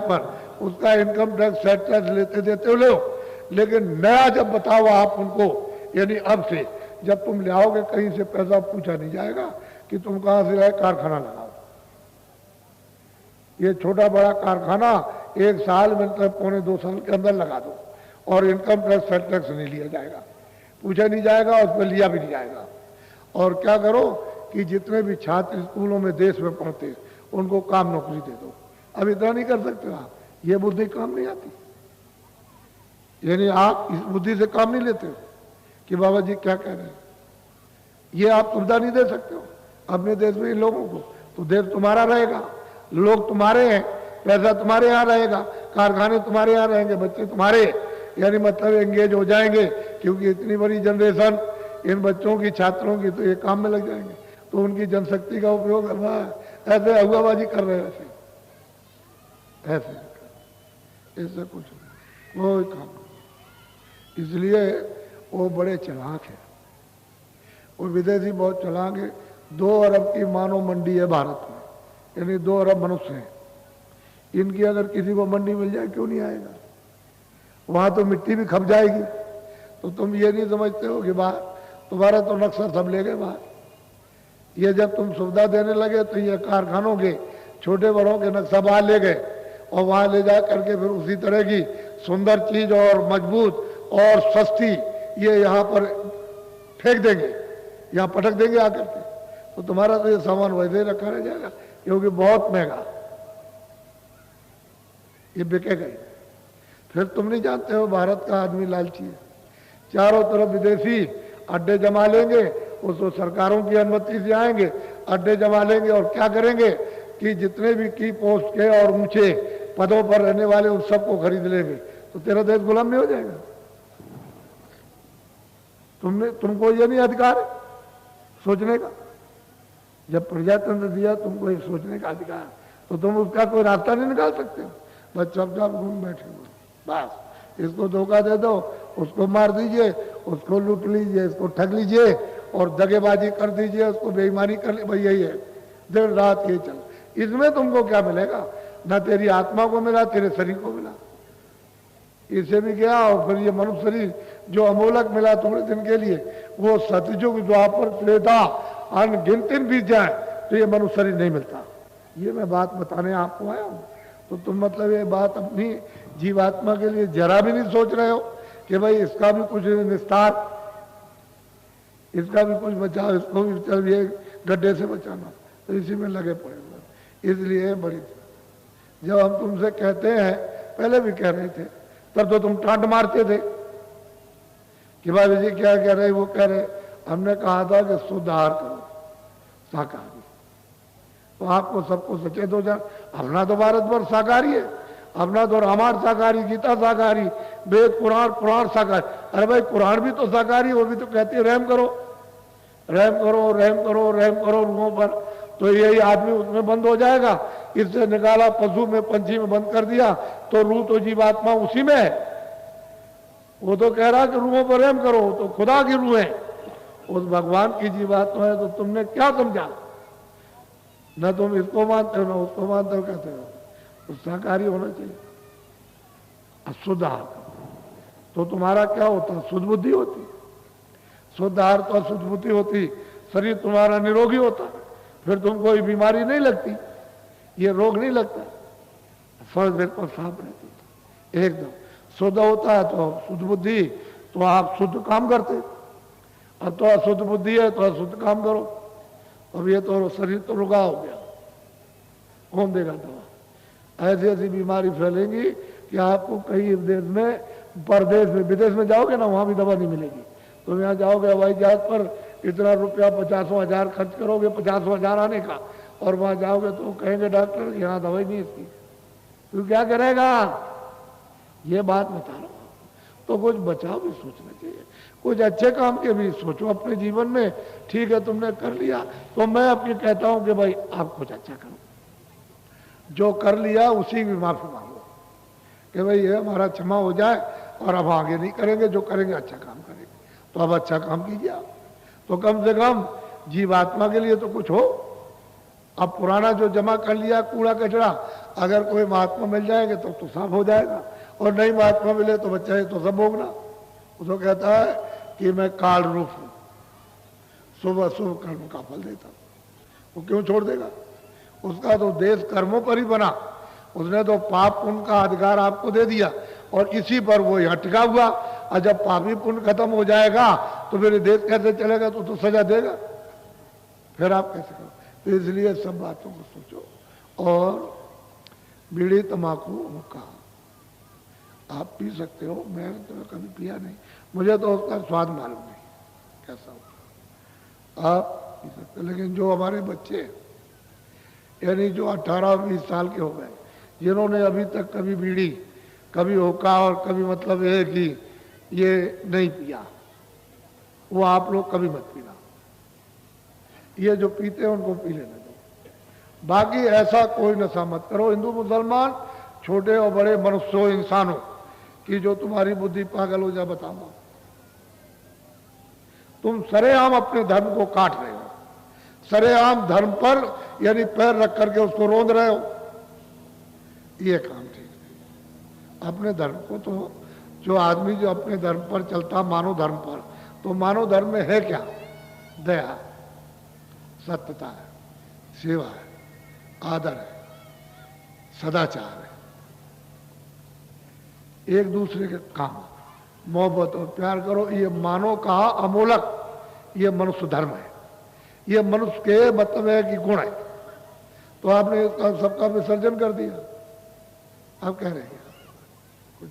पर उसका income tax set tax लेते देते हो लो, लेकिन नया जब बताओ आप उनको, यानी अब से जब तुम ले आओगे कहीं से पैसा पूछा नहीं जाएगा कि तुम कहां से लाए, कारखाना लगाओ। ये छोटा बड़ा कारखाना 1 साल में मतलब 1.25 साल के अंदर लगा दो और इनकम टैक्स सेट टैक्स नहीं लिया जाएगा, पूछा नहीं जाएगा, उस पर लिया भी नहीं जाएगा। और क्या करो कि जितने भी छात्र स्कूलों में देश में पढ़ते उनको काम नौकरी दे दो। अब इतना नहीं कर सकते आप, ये बुद्धि काम नहीं आती, यानी आप इस बुद्धि से काम नहीं लेते हो कि बाबा जी क्या कह रहे हैं, ये आप सुविधा नहीं दे सकते हो अपने देश में इन लोगों को। तो देश तुम्हारा रहेगा, लोग तुम्हारे हैं, पैसा तुम्हारे यहाँ रहेगा, कारखाने तुम्हारे यहाँ रहेंगे, बच्चे तुम्हारे, यानी मतलब एंगेज हो जाएंगे, क्योंकि इतनी बड़ी जनरेशन इन बच्चों की, छात्रों की, तो ये काम में लग जाएंगे। तो उनकी जनशक्ति का उपयोग करना है, ऐसे अगुवाबाजी कर रहे हैं, ऐसे कुछ नहीं, वो काम। इसलिए वो बड़े चालाक है, वो विदेशी बहुत चालाक है। 2 अरब की मानव मंडी है भारत में, यानी 2 अरब मनुष्य हैं। इनकी अगर किसी को मंडी मिल जाए क्यों नहीं आएगा, वहां तो मिट्टी भी खप जाएगी। तो तुम ये नहीं समझते हो कि बाहर तुम्हारा तो नक्शा सब ले गए बाहर। ये जब तुम सुविधा देने लगे तो ये कारखानों के छोटे बड़ों के नक्शा बाहर ले गए और वहां ले जा करके फिर उसी तरह की सुंदर चीज और मजबूत और सस्ती ये यहाँ पर फेंक देंगे, यहाँ पटक देंगे आकर के। तो तुम्हारा तो ये सामान वैसे ही रखा रह जाएगा, क्योंकि बहुत महंगा ये बिकेगा ही। फिर तुम नहीं जानते हो भारत का आदमी लालची है, चारों तरफ विदेशी अड्डे जमा लेंगे, उसको सरकारों की अनुमति से आएंगे, अड्डे जमा लेंगे और क्या करेंगे कि जितने भी की पोस्ट के और ऊंचे पदों पर रहने वाले उन सबको खरीद लेंगे। तो तेरा देश गुलाम नहीं हो जाएगा। तुमको ये नहीं अधिकार है सोचने का, जब प्रजातंत्र दिया तुमको एक सोचने का अधिकार, तो तुम उसका कोई रास्ता नहीं निकाल सकते हो। बस चुपचाप घूम बैठे हो, बस इसको धोखा दे दो, उसको मार दीजिए, उसको लूट लीजिए, इसको ठग लीजिए और दगेबाजी कर दीजिए, उसको बेईमानी कर ली। भाई यही है, दिन रात यही चल। इसमें तुमको क्या मिलेगा, ना तेरी आत्मा को मिला, तेरे शरीर को मिला, इससे भी गया। और फिर ये मनुष्य शरीर जो अमोलक मिला थोड़े दिन के लिए, वो सतयुग द्वापर त्रेता अनगिनत बीत जाए तो ये मनुष्य शरीर नहीं मिलता। ये मैं बात बताने आपको आया हूँ। तो तुम मतलब ये बात अपनी जीवात्मा के लिए जरा भी नहीं सोच रहे हो कि भाई इसका भी कुछ निस्तार, इसका भी कुछ बचाव, इसको भी चल ये गड्ढे से बचाना, तो इसी में लगे पड़े हुए। इसलिए बड़ी जब हम तुमसे कहते हैं, पहले भी कह रहे थे, तब तो तुम टांट मारते थे कि भाई जी क्या कह रहे, वो कह रहे। हमने कहा था कि शुद्ध आहार करो, शाकाहारी, तो आपको सबको सचेत हो जाए। अपना तो भारतवर्ष शाकाहारी है, अपना तो रामायण शाकाहारी, गीता शाकाहारी, वेद पुराण पुराण शाकाहारी। अरे भाई कुरान भी तो शाकाहारी, वो भी तो कहती है रहम करो रहम करो रहम करो रहम करो रूहों पर। तो यही आदमी उसमें बंद हो जाएगा, इससे निकाला पशु में पंछी में बंद कर दिया, तो रूह तो जीवात्मा उसी में है। वो तो कह रहा कि रूहों पर रहम करो, तो खुदा की रूह है, उस भगवान की जीवात्मा है। तो तुमने क्या समझा, न तुम इसको मानते हो न उसको मानते हो, कहते हो तो शाकाहारी होना चाहिए, अशुद्ध आहार। तो तुम्हारा क्या होता, शुद्ध बुद्धि होती, शुद्ध आहार तो अशुद्ध बुद्धि होती, शरीर तुम्हारा निरोगी होता, फिर तुम कोई बीमारी नहीं लगती, ये रोग नहीं लगता, फर्ज बिल्कुल साफ रहती एकदम। शुद्ध होता है तो शुद्ध बुद्धि, तो आप शुद्ध काम करते, अब तो अशुद्ध बुद्धि है तो अशुद्ध काम करो। अब ये तो शरीर तो रुका हो गया, कौन देगा दवा। ऐसी ऐसी बीमारी फैलेंगी कि आपको कई देश में, परदेश में, विदेश में जाओगे ना, वहां भी दवा नहीं मिलेगी। तुम यहाँ जाओगे हवाई जहाज पर, इतना रुपया 50,000 खर्च करोगे, 50,000 आने का, और वहां जाओगे तो कहेंगे डॉक्टर यहाँ दवाई नहीं इसकी, तू क्या करेगा। ये बात बता रहा हूँ। तो कुछ बचाव भी सोचना चाहिए, कुछ अच्छे काम के भी सोचो अपने जीवन में। ठीक है तुमने कर लिया, तो मैं अपनी कहता हूं कि भाई आप कुछ अच्छा करो, जो कर लिया उसी की माफी मांगो कि भाई ये हमारा क्षमा हो जाए और अब आगे नहीं करेंगे, जो करेंगे अच्छा काम करेंगे। तो अब अच्छा काम कीजिए आप, तो कम से कम जीवात्मा के लिए तो कुछ हो। अब पुराना जो जमा कर लिया कूड़ा कचरा, अगर कोई महात्मा मिल जाएंगे तो साफ हो जाएगा, और नहीं महात्मा मिले तो बच्चा है तो सब भोगना। उसको कहता है कि मैं काल रूप हूं, सुबह शुभ कर्म का फल देता हूं। वो क्यों छोड़ देगा? उसका तो देश कर्मों पर ही बना, उसने तो पाप पुण्य का अधिकार आपको दे दिया और इसी पर वो यहाँ टिका हुआ। और जब पापी पुण्य खत्म हो जाएगा तो फिर देश कैसे चलेगा? तो सजा देगा, फिर आप कैसे करो? तो इसलिए सब बातों को सोचो। और बीड़ी तम्बाकू हुक्का आप पी सकते हो, मैंने तो कभी पिया नहीं, मुझे तो उसका स्वाद मालूम नहीं कैसा होता। आप पी सकते हो, लेकिन जो हमारे बच्चे यानी जो 18-20 साल के हो गए, जिन्होंने अभी तक कभी बीड़ी, कभी हुक्का और कभी मतलब ये कि ये नहीं पिया, वो आप लोग कभी मत पीना। ये जो पीते हैं उनको पी लेने दो, बाकी ऐसा कोई नशा मत करो। हिंदू मुसलमान, छोटे और बड़े मनुष्यों, इंसानों की जो तुम्हारी बुद्धि पागल हो जाए बताओ। तुम सरेआम अपने धर्म को काट रहे हो, सरेआम धर्म पर यानी पैर रख करके उसको रोंद रहे हो, ये काम ठीक नहीं। अपने धर्म को तो जो आदमी जो अपने धर्म पर चलता, मानव धर्म पर, तो मानव धर्म में है क्या? दया, सत्यता है, सेवा है, आदर है, सदाचार है, एक दूसरे के काम, मोहब्बत और प्यार करो। ये मानव का अमोलक, ये मनुष्य धर्म है, ये मनुष्य के मतलब है कि गुण है। तो आपने इसका सबका विसर्जन कर दिया, आप कह रहे हैं कुछ।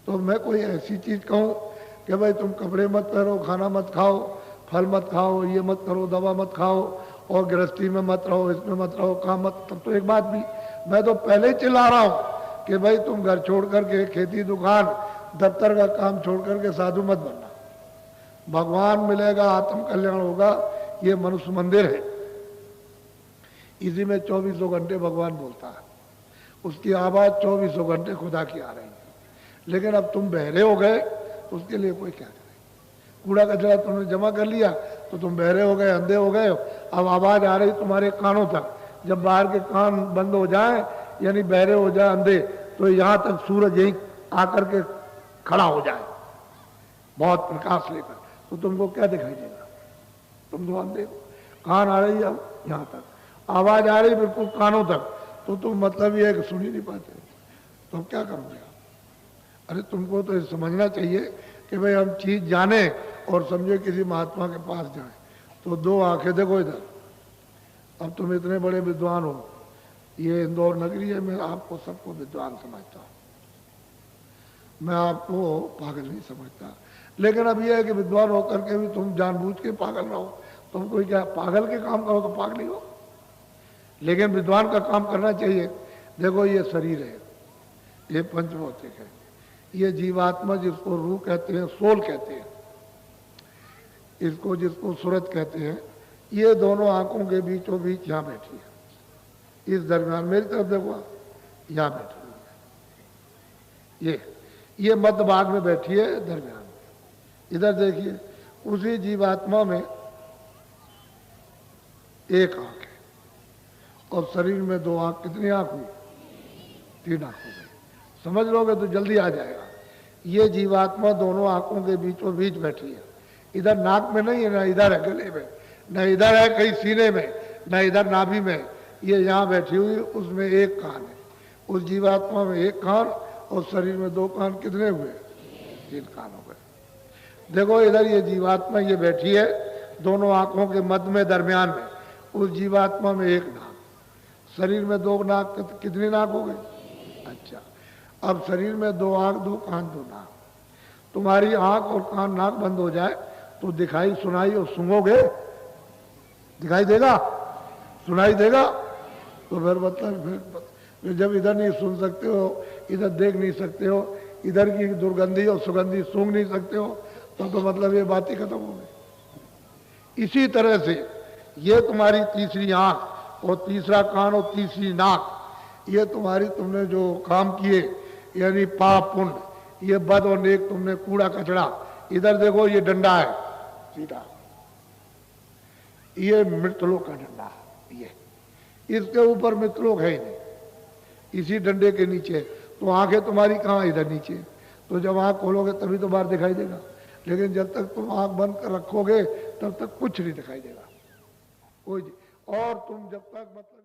तो मैं कोई ऐसी चीज कहूं कि भाई तुम कपड़े मत पहनो, खाना मत खाओ, फल मत खाओ, ये मत करो, दवा मत खाओ, और गृहस्थी में मत रहो, इसमें मत रहो, काम मत, तब तो एक बात भी मैं तो पहले ही चिल्ला रहा हूं कि भाई तुम घर छोड़ करके, खेती दुकान दफ्तर का काम छोड़ करके साधु मत बनना। भगवान मिलेगा, आत्म कल्याण होगा, ये मनुष्य मंदिर है, इसी में 24 घंटे भगवान बोलता है, उसकी आवाज 24 घंटे खुदा की आ रही है। लेकिन अब तुम बहरे हो गए तो उसके लिए कोई क्या करे? कूड़ा कचरा तुमने जमा कर लिया तो तुम बहरे हो गए, अंधे हो गए। अब आवाज आ रही तुम्हारे कानों तक, जब बाहर के कान बंद हो जाए यानी बहरे हो जाए, अंधे, तो यहां तक सूरज यहीं आकर के खड़ा हो जाए बहुत प्रकाश लेकर, तो तुमको क्या दिखाई देगा? तुम तो अंधे हो। कान आ रही है यहां तक, आवाज आ रही बिल्कुल कानों तक, तो तुम मतलब ये है कि सुन ही नहीं पाते, तो अब क्या करोगे? अरे तुमको तो समझना चाहिए कि भाई हम चीज जाने और समझे किसी महात्मा के पास जाए, तो दो आंखें देखो इधर। अब तुम इतने बड़े विद्वान हो, ये इंदौर नगरी है, मैं आपको सबको विद्वान समझता हूं, मैं आपको पागल नहीं समझता। लेकिन अब यह है कि विद्वान होकर के भी तुम जानबूझ के पागल रहो। तुम कोई क्या पागल के काम करो तो पागल ही हो, लेकिन विद्वान का काम करना चाहिए। देखो ये शरीर है, ये पंचभौतिक है, ये जीवात्मा जिसको रूह कहते हैं, सोल कहते हैं, इसको जिसको सूरत कहते हैं, ये दोनों आंखों के बीचों बीच यहां बैठी है। इस दरमियान मेरी तरफ देखो, यहां बैठी है, ये मध्य भाग में बैठी है दरमियान में। इधर देखिए, उसी जीवात्मा में एक आंख है और शरीर में दो आंख, कितनी आंख हुई? 3 आंख हो गई। समझ लोगे तो जल्दी आ जाएगा। ये जीवात्मा दोनों आंखों के बीचों बीच बैठी है, इधर नाक में नहीं है, ना इधर है गले में, न इधर है कहीं सीने में, न इधर नाभि में, ये यहाँ बैठी हुई, उसमें एक कान है। उस जीवात्मा में एक कान और शरीर में 2 कान, कितने हुए? 3 कान हो गए। देखो इधर ये जीवात्मा ये बैठी है दोनों आंखों के मध्य में, दरमियान में। उस जीवात्मा में एक नाक, शरीर में 2 नाक, कितनी नाक हो गई? अच्छा, अब शरीर में 2 आंख, 2 कान, 2 नाक। तुम्हारी आंख और कान नाक बंद हो जाए तो दिखाई सुनाई और सूंघोगे? दिखाई देगा? सुनाई देगा? तो फिर मतलब फिर जब इधर नहीं सुन सकते हो, इधर देख नहीं सकते हो, इधर की दुर्गंधी और सुगंधी सूंघ नहीं सकते हो, तो मतलब ये बात ही खत्म हो गई। इसी तरह से ये तुम्हारी तीसरी आंख और तीसरा कान और तीसरी नाक, ये तुम्हारी तुमने जो काम किए यानी पाप पुण्य, ये बद और नेक, तुमने कूड़ा कचड़ा, इधर देखो ये डंडा है सीधा, ये मृतलोक का डंडा है, ये इसके ऊपर मृतलोक है ही नहीं, इसी डंडे के नीचे, तो आंखें तुम्हारी कहाँ इधर नीचे। तो जब आंख खोलोगे तभी तो बाहर दिखाई देगा, लेकिन जब तक तुम आंख बंद कर रखोगे तब तक कुछ नहीं दिखाई देगा कोई। और तुम जब तक मतलब